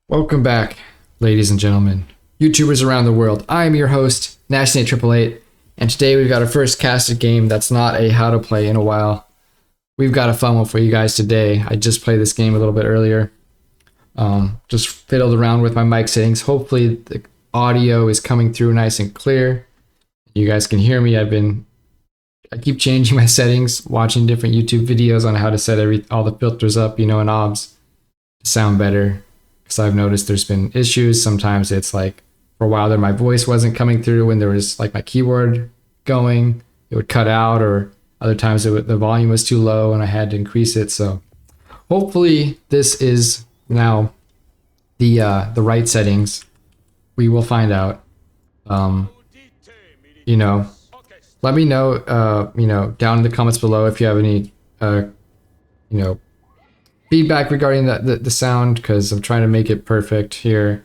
Welcome back, ladies and gentlemen, YouTubers around the world. I am your host, Nashnate888, and today we've got our first casted game that's not a how to play in a while. We've got a fun one for you guys today. I just played this game a little bit earlier. Just fiddled around with my mic settings. Hopefully the audio is coming through nice and clear. You guys can hear me. I keep changing my settings, watching different YouTube videos on how to set all the filters up, and knobs to sound better. Because I've noticed there's been issues. Sometimes it's like, for a while there, my voice wasn't coming through when there was like my keyboard going. It would cut out, or other times the volume was too low and I had to increase it. So hopefully this is now the right settings. We will find out. Let me know, down in the comments below if you have any, feedback regarding the sound, because I'm trying to make it perfect here.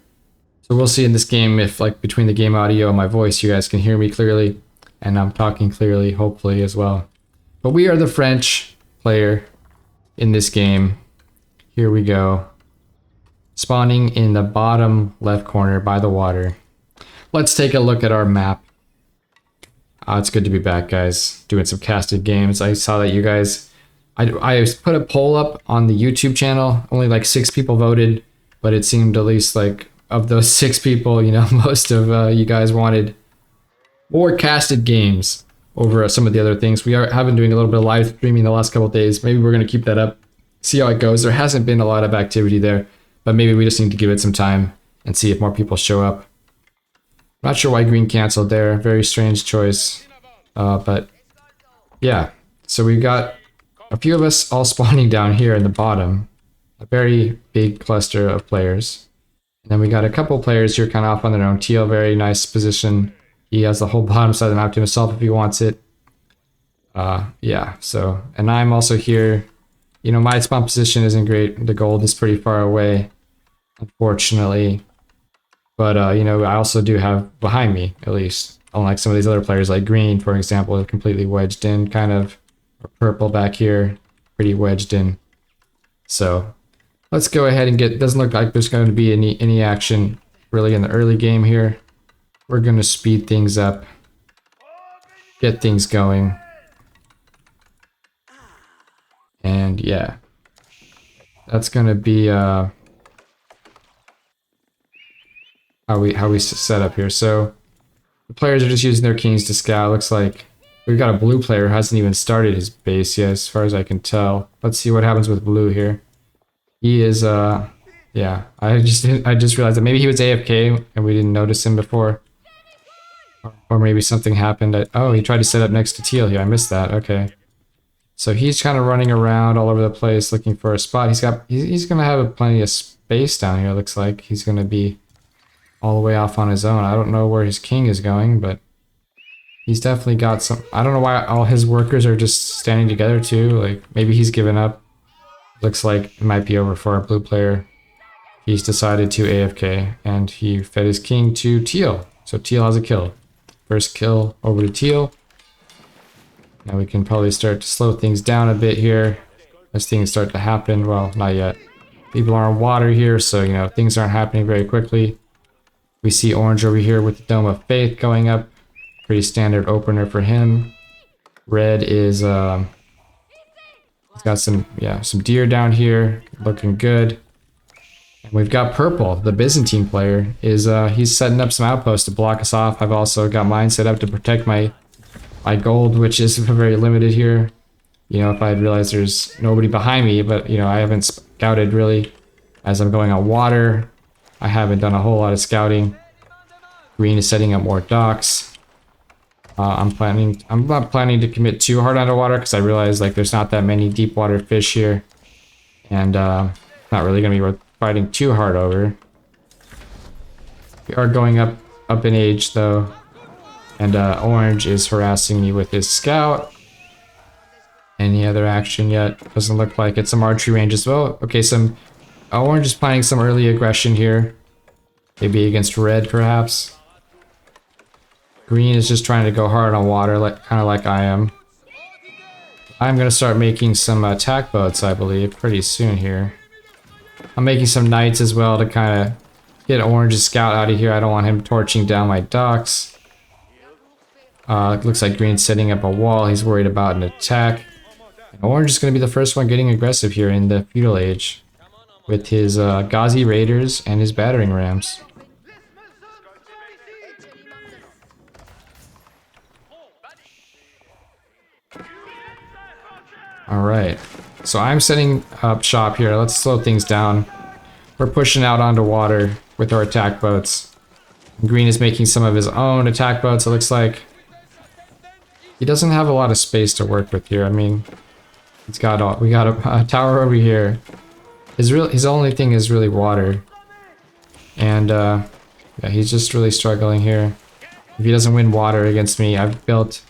So we'll see in this game if, like, between the game audio and my voice, you guys can hear me clearly, and I'm talking clearly, hopefully, as well. But we are the French player in this game. Here we go. Spawning in the bottom left corner by the water. Let's take a look at our map. It's good to be back, guys. Doing some casted games. I saw that you guys... I put a poll up on the YouTube channel. Only like 6 people voted, but it seemed at least like of those 6 people, most of you guys wanted more casted games over some of the other things. Have been doing a little bit of live streaming the last couple of days. Maybe we're going to keep that up, see how it goes. There hasn't been a lot of activity there, but maybe we just need to give it some time and see if more people show up. Not sure why green canceled there. Very strange choice. But yeah, so we've got a few of us all spawning down here in the bottom. A very big cluster of players. And then we got a couple players here kind of off on their own. Teal, very nice position. He has the whole bottom side of the map to himself if he wants it. Yeah, so, and I'm also here. My spawn position isn't great. The gold is pretty far away, unfortunately. But, I also do have behind me, at least. Unlike some of these other players, like green, for example, are completely wedged in, kind of. Or purple back here, pretty wedged in. So let's go ahead and doesn't look like there's going to be any action really in the early game here. We're going to speed things up, get things going. And yeah, that's going to be how we set up here. So the players are just using their kings to scout. Looks like we've got a blue player who hasn't even started his base yet, as far as I can tell. Let's see what happens with blue here. He is, yeah, I just realized that maybe he was AFK and we didn't notice him before. Or maybe something happened. Oh, he tried to set up next to teal here. I missed that. Okay. So he's kind of running around all over the place looking for a spot. He's going to have plenty of space down here, looks like. He's going to be all the way off on his own. I don't know where his king is going, but he's definitely got some... I don't know why all his workers are just standing together too. Like, maybe he's given up. Looks like it might be over for our blue player. He's decided to AFK, and he fed his king to teal. So teal has a kill. First kill over to teal. Now we can probably start to slow things down a bit here as things start to happen. Well, not yet. People are on water here, so, things aren't happening very quickly. We see orange over here with the Dome of Faith going up. Pretty standard opener for him. Red is he's got some deer down here, looking good. And we've got purple. The Byzantine player is he's setting up some outposts to block us off. I've also got mine set up to protect my gold, which is very limited here. If I had realized there's nobody behind me, but I haven't scouted really as I'm going on water. I haven't done a whole lot of scouting. Green is setting up more docks. I'm not planning to commit too hard underwater because I realize like there's not that many deep water fish here, and not really gonna be worth fighting too hard over. We are going up in age though, and orange is harassing me with his scout. Any other action yet? Doesn't look like it. Some archery range as well. Okay, some orange is planning some early aggression here, maybe against red perhaps. Green is just trying to go hard on water, kind of like I am. I'm going to start making some attack boats, I believe, pretty soon here. I'm making some knights as well to kind of get Orange's scout out of here. I don't want him torching down my docks. It looks like Green's setting up a wall. He's worried about an attack. And Orange is going to be the first one getting aggressive here in the feudal age with his Ghazi raiders and his battering rams. Alright, so I'm setting up shop here. Let's slow things down. We're pushing out onto water with our attack boats. Green is making some of his own attack boats, it looks like. He doesn't have a lot of space to work with here. I mean, we got a tower over here. His only thing is really water. And yeah, he's just really struggling here. If he doesn't win water against me, I've built,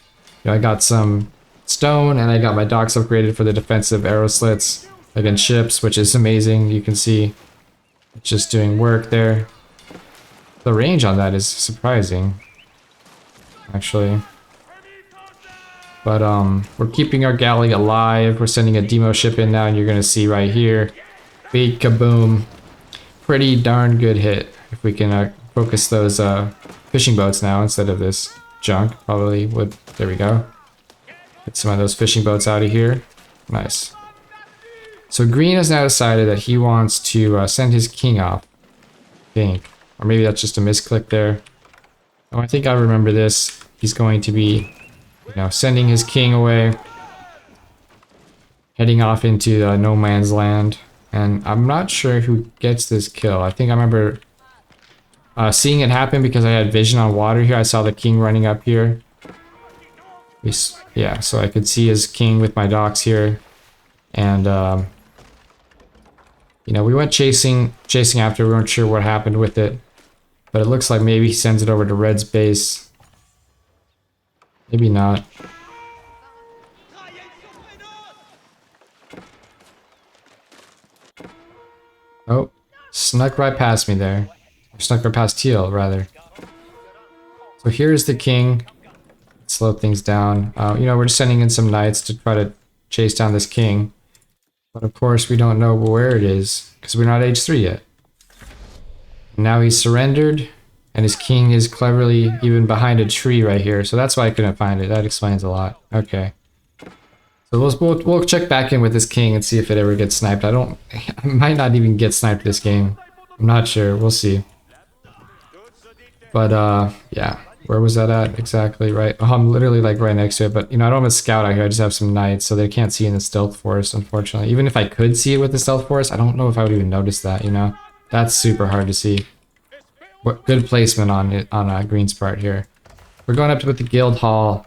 I got some stone, and I got my docks upgraded for the defensive arrow slits against ships, which is amazing. You can see it's just doing work there. The range on that is surprising, actually. But we're keeping our galley alive. We're sending a demo ship in now, and you're gonna see right here, big kaboom, pretty darn good hit. If we can focus those fishing boats now instead of this junk, probably would. There we go. Get some of those fishing boats out of here. Nice. So Green has now decided that he wants to send his king off. I think. Or maybe that's just a misclick there. Oh, I think I remember this. He's going to be, sending his king away. Heading off into no man's land. And I'm not sure who gets this kill. I think I remember seeing it happen because I had vision on water here. I saw the king running up here. Yeah, so I could see his king with my docks here, and we went chasing after. We weren't sure what happened with it, but it looks like maybe he sends it over to Red's base. Maybe not. Oh, snuck right past me there. Or snuck right past Teal, rather. So here's the king. Slow things down. We're just sending in some knights to try to chase down this king. But of course, we don't know where it is, because we're not age 3 yet. Now he's surrendered, and his king is cleverly even behind a tree right here. So that's why I couldn't find it. That explains a lot. Okay. So we'll check back in with this king and see if it ever gets sniped. I might not even get sniped this game. I'm not sure. We'll see. But yeah. Where was that at exactly? Right. Oh, I'm literally like right next to it. But I don't have a scout out here. I just have some knights, so they can't see in the stealth forest, unfortunately. Even if I could see it with the stealth forest, I don't know if I would even notice that. That's super hard to see. What good placement on it on Green's part here. We're going up to with the guild hall.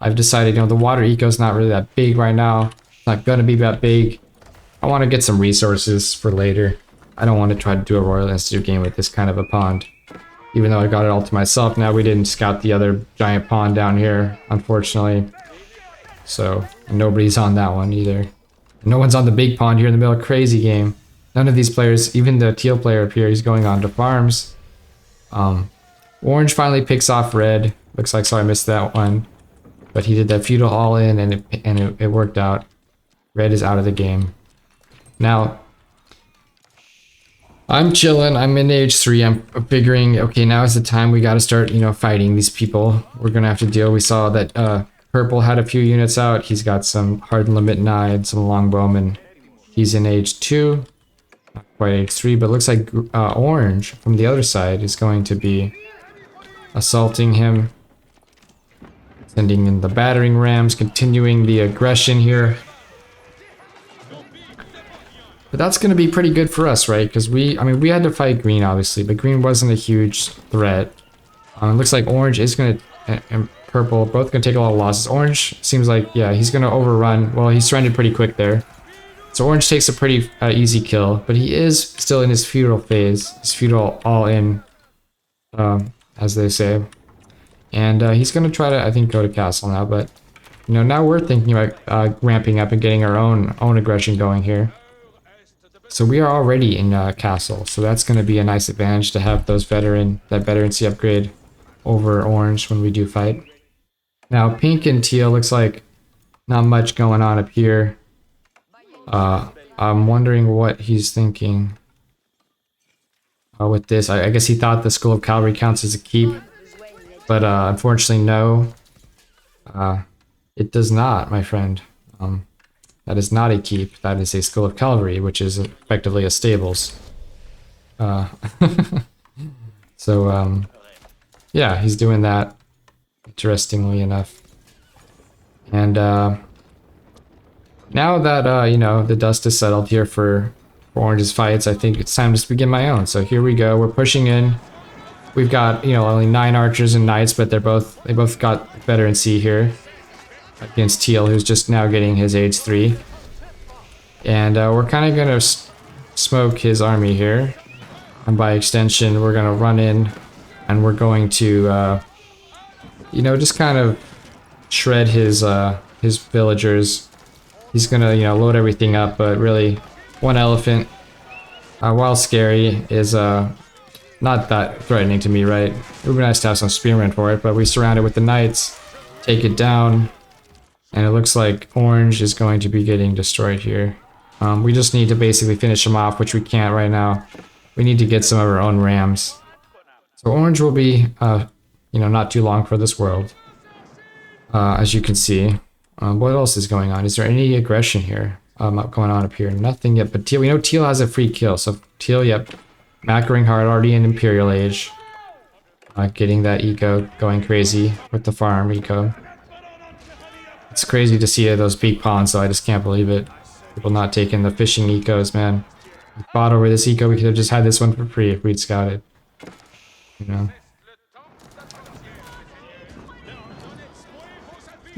I've decided, the water eco's not really that big right now. It's not gonna be that big. I want to get some resources for later. I don't want to try to do a Royal Institute game with this kind of a pond. Even though I got it all to myself now, we didn't scout the other giant pond down here, unfortunately. So, nobody's on that one either. No one's on the big pond here in the middle. Crazy game. None of these players, even the teal player up here, he's going on to farms. Orange finally picks off red. Looks like, so I missed that one. But he did that feudal all-in, and it worked out. Red is out of the game. Now, I'm chilling. I'm in age 3. I'm figuring, okay, now is the time we got to start, fighting these people. We're going to have to deal. We saw that Purple had a few units out. He's got some hard limit knights, some longbowmen. He's in age 2. Not quite age 3, but it looks like Orange from the other side is going to be assaulting him. Sending in the battering rams, continuing the aggression here. But that's going to be pretty good for us, right? Because we had to fight Green, obviously, but Green wasn't a huge threat. It looks like Orange is going to, and Purple, both going to take a lot of losses. Orange seems like, yeah, he's going to overrun. Well, he surrendered pretty quick there. So Orange takes a pretty easy kill, but he is still in his feudal phase. His feudal all-in, as they say. And he's going to try to, I think, go to castle now, but, now we're thinking about ramping up and getting our own aggression going here. So we are already in castle, so that's going to be a nice advantage to have that veterancy upgrade over Orange when we do fight. Now Pink and Teal looks like not much going on up here. I'm wondering what he's thinking. with this. I guess he thought the School of Cavalry counts as a keep, but unfortunately no. It does not, my friend. That is not a keep. That is a School of Cavalry, which is effectively a stables. So, yeah, he's doing that, interestingly enough. And now that, you know, the dust is settled here for Orange's fights, I think it's time to begin my own. So here we go. We're pushing in. We've got, you know, only 9 archers and knights, but they both got veterancy here against Teal, who's just now getting his age 3. And we're kind of going to smoke his army here. And by extension, we're going to run in and we're going to, you know, just kind of shred his villagers. He's going to, you know, load everything up, but really, one elephant, while scary, is not that threatening to me, right? It would be nice to have some spearmen for it, but we surround it with the knights, take it down, and it looks like Orange is going to be getting destroyed here. We just need to basically finish him off, which we can't right now. We need to get some of our own rams. So Orange will be, you know, not too long for this world, as you can see. What else is going on? Is there any aggression here going on up here? Nothing yet, but Teal, we know Teal has a free kill. So Teal, yep, macroing hard, already in Imperial Age. Getting that eco going crazy with the farm eco. It's crazy to see those big ponds, so I just can't believe it. People not taking the fishing ecos, man. We fought over this eco, we could have just had this one for free if we'd scouted. You know.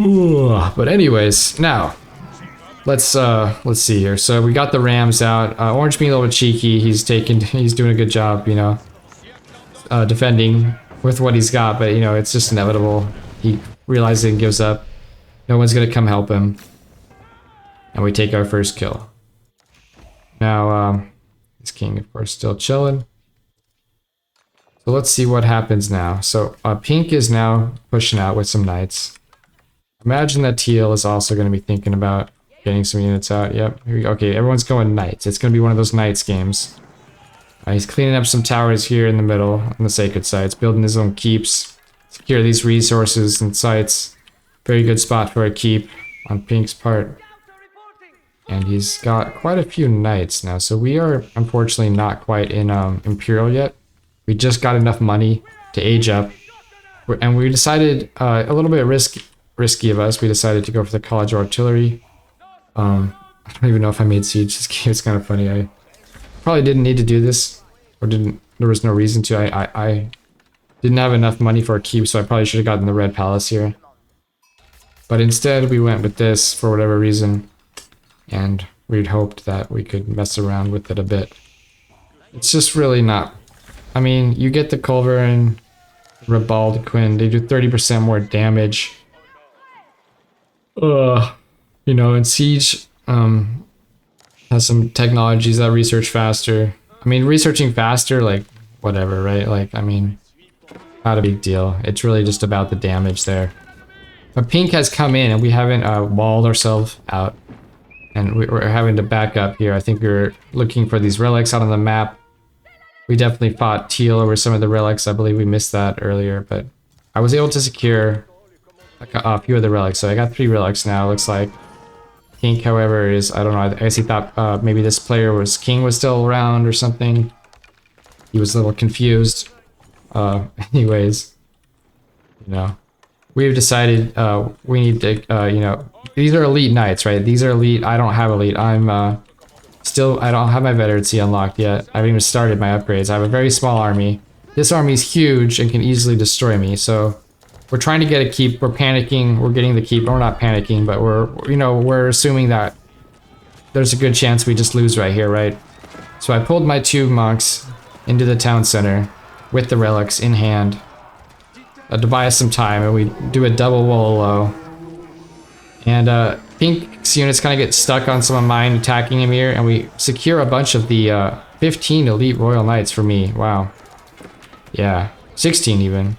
Ooh, but anyways, now let's see here. So we got the rams out. Orange being a little bit cheeky, he's doing a good job, you know, defending with what he's got, but you know, it's just inevitable. He realizes and gives up. No one's gonna come help him. And we take our first kill. Now, this king, of course, still chilling. So let's see what happens now. So Pink is now pushing out with some knights. Imagine that Teal is also going to be thinking about getting some units out. Yep, here we go. Okay, everyone's going knights. It's going to be one of those knights games. He's cleaning up some towers here in the middle on the sacred sites, building his own keeps. Secure these resources and sites. Very good spot for a keep on Pink's part. And he's got quite a few knights now, so we are unfortunately not quite in Imperial yet. We just got enough money to age up, and we decided, a little bit risky of us, we decided to go for the College of Artillery. I don't even know if I made siege this game. It's kind of funny. I probably didn't need to do this, or there was no reason to. I didn't have enough money for a keep, so I probably should have gotten the Red Palace here. But instead we went with this for whatever reason. And we'd hoped that we could mess around with it a bit. It's just really not. I mean, you get the Culver and Ribald Quinn, they do 30% more damage. You know, and Siege has some technologies that research faster. I mean, researching faster, like, whatever, right? Like, I mean, not a big deal. It's really just about the damage there. But Pink has come in and we haven't walled ourselves out. And we're having to back up here. I think we were looking for these relics out on the map. We definitely fought Teal over some of the relics. I believe we missed that earlier, but I was able to secure a few of the relics. So I got 3 relics now, it looks like. Pink, however, is, I don't know, I guess he thought maybe this king was still around or something. He was a little confused. Anyways, you know. We've decided we need to, you know, these are elite knights, right? These are elite. I don't have elite. I don't have my veterancy unlocked yet. I haven't even started my upgrades. I have a very small army. This army is huge and can easily destroy me. So we're trying to get a keep. We're panicking. We're getting the keep. We're not panicking, but we're assuming that there's a good chance we just lose right here, right? So I pulled my 2 monks into the town center with the relics in hand. To buy us some time, and we do a double Wololo. And Pink's units kind of get stuck on some of mine attacking him here, and we secure a bunch of the 15 elite royal knights for me. Wow. Yeah, 16 even.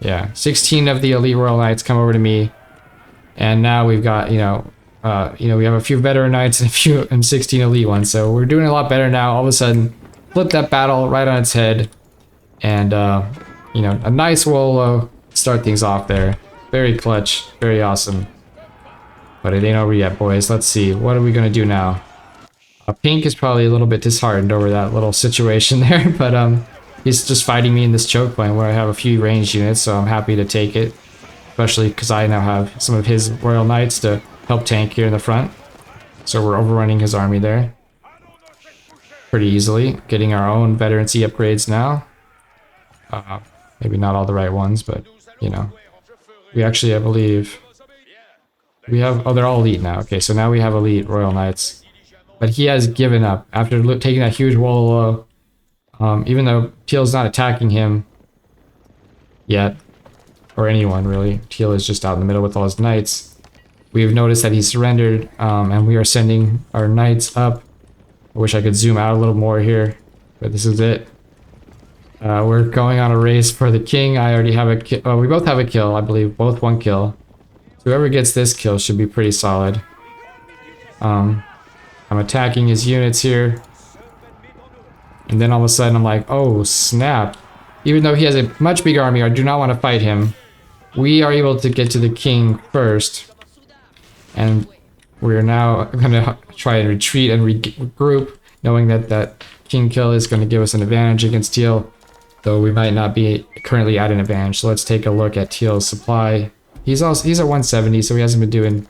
Yeah, 16 of the elite royal knights come over to me, and now we've got, we have a few veteran knights and 16 elite ones, so we're doing a lot better now. All of a sudden, flip that battle right on its head. And, you know, a nice Wololo to start things off there. Very clutch, very awesome. But it ain't over yet, boys. Let's see. What are we going to do now? Pink is probably a little bit disheartened over that little situation there, but he's just fighting me in this choke point where I have a few ranged units, so I'm happy to take it. Especially because I now have some of his Royal Knights to help tank here in the front. So we're overrunning his army there. Pretty easily. Getting our own veterancy upgrades now. Maybe not all the right ones, but, you know. We actually, I believe... We have... Oh, they're all elite now. Okay, so now we have elite Royal Knights. But he has given up after taking that huge Wololo. Even though Teal's not attacking him yet, or anyone really. Teal is just out in the middle with all his knights. We've noticed that he surrendered, and we are sending our knights up. I wish I could zoom out a little more here, but this is it. We're going on a race for the king. I already have a kill. Oh, we both have a kill, I believe. Both one kill. So whoever gets this kill should be pretty solid. I'm attacking his units here. And then all of a sudden I'm like, oh snap. Even though he has a much bigger army, I do not want to fight him. We are able to get to the king first. And we're now going to try and retreat and regroup, knowing that that king kill is going to give us an advantage against Teal. Though we might not be currently at an advantage. So let's take a look at Teal's supply. He's at 170, so he hasn't been doing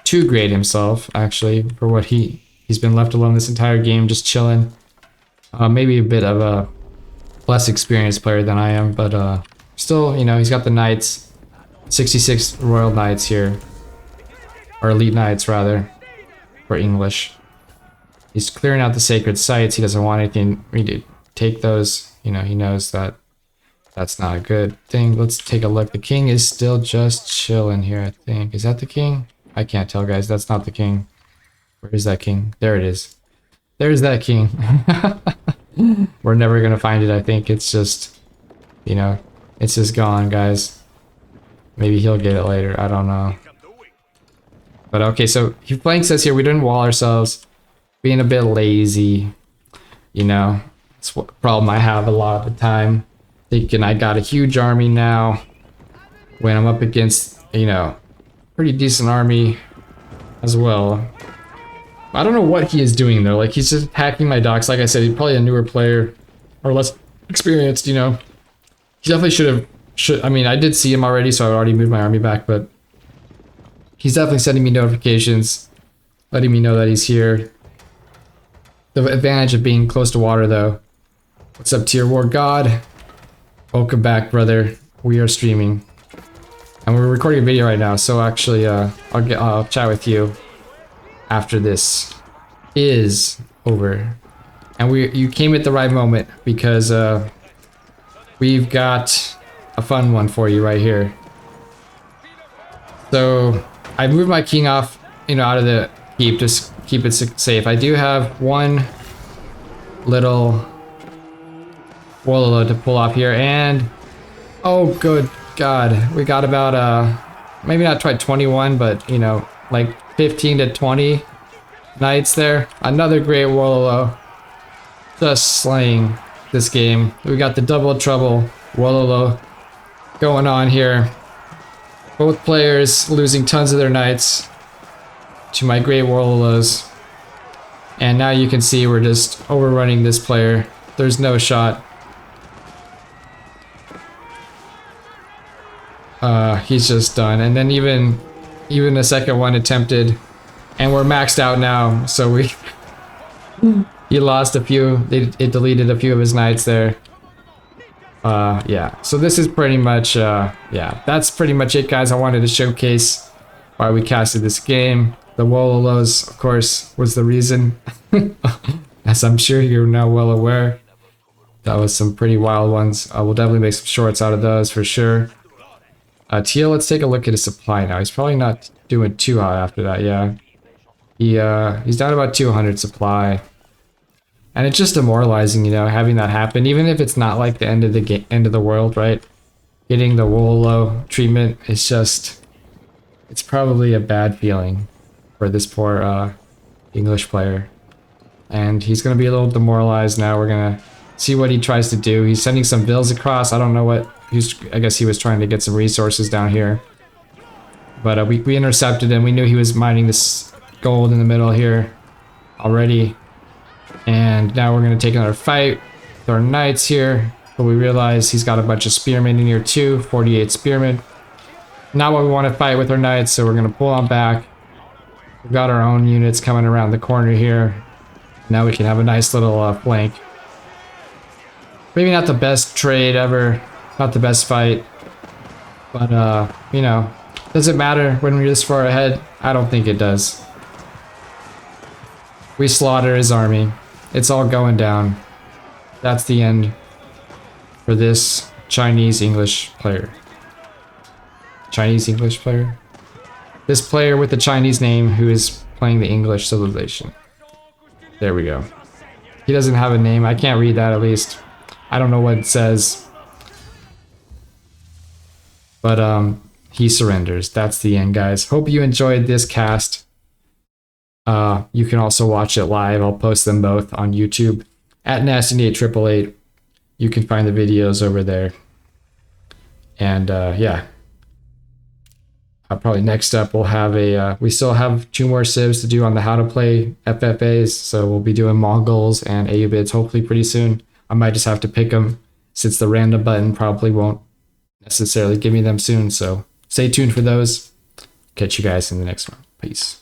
too great himself, actually, for what he's been left alone this entire game, just chilling. Maybe a bit of a less experienced player than I am, but still, you know, he's got the knights, 66 royal knights here, or elite knights rather, for English. He's clearing out the sacred sites. He doesn't want anything to take those. You know, he knows that that's not a good thing. Let's take a look. The king is still just chilling here, I think. Is that the king? I can't tell, guys. That's not the king. Where is that king? There it is. There's that king. We're never gonna find it, I think. It's just, you know, it's just gone, guys. Maybe he'll get it later. I don't know. But okay, so he flanks us here. We didn't wall ourselves. Being a bit lazy. You know, it's what problem I have a lot of the time. Thinking I got a huge army now. When I'm up against, you know, pretty decent army as well. I don't know what he is doing though. Like, he's just hacking my docks. Like I said, he's probably a newer player or less experienced, you know. He definitely should I mean, I did see him already, so I already moved my army back, but he's definitely sending me notifications, letting me know that he's here. The advantage of being close to water though. What's up, Tier War God? Welcome back, brother. We are streaming. And we're recording a video right now, so actually, I'll chat with you after this is over. And you came at the right moment because we've got a fun one for you right here. So I moved my king off, you know, out of the keep, just keep it safe. I do have one little Wololo to pull off here, and oh good god, we got about maybe not quite 21, but you know, like 15 to 20 knights there. Another great Wololo, just slaying this game. We got the double trouble Wololo going on here. Both players losing tons of their knights to my great Wololos, and now you can see we're just overrunning this player. There's no shot. He's just done. And then even the second one attempted, and we're maxed out now, so he lost a few. It deleted a few of his knights there. Yeah, so this is pretty much yeah, that's pretty much it, guys. I wanted to showcase why we casted this game. The Wololos, of course, was the reason, as I'm sure you're now well aware. That was some pretty wild ones. I will definitely make some shorts out of those for sure. Teal, let's take a look at his supply now. He's probably not doing too hot after that, yeah. He's down about 200 supply. And it's just demoralizing, you know, having that happen, even if it's not like the end of the end of the world, right? Getting the Wololo treatment is just, it's probably a bad feeling for this poor English player. And he's going to be a little demoralized now. We're going to see what he tries to do. He's sending some vills across. I don't know what... I guess he was trying to get some resources down here. But we intercepted him. We knew he was mining this gold in the middle here already. And now we're going to take another fight with our knights here. But we realize he's got a bunch of spearmen in here too. 48 spearmen. Not what we want to fight with our knights, so we're going to pull on back. We've got our own units coming around the corner here. Now we can have a nice little flank. Maybe not the best trade ever. Not the best fight. But, you know, does it matter when we're this far ahead? I don't think it does. We slaughter his army. It's all going down. That's the end for this Chinese-English player. Chinese-English player? This player with the Chinese name who is playing the English civilization. There we go. He doesn't have a name. I can't read that at least. I don't know what it says. But he surrenders. That's the end, guys. Hope you enjoyed this cast. You can also watch it live. I'll post them both on YouTube at Nasty888. You can find the videos over there. And yeah. Probably next up we'll have a we still have 2 more civs to do on the how to play FFAs, so we'll be doing Mongols and Ayyubids hopefully pretty soon. I might just have to pick them since the random button probably won't necessarily give me them soon, so stay tuned for those. Catch you guys in the next one. Peace.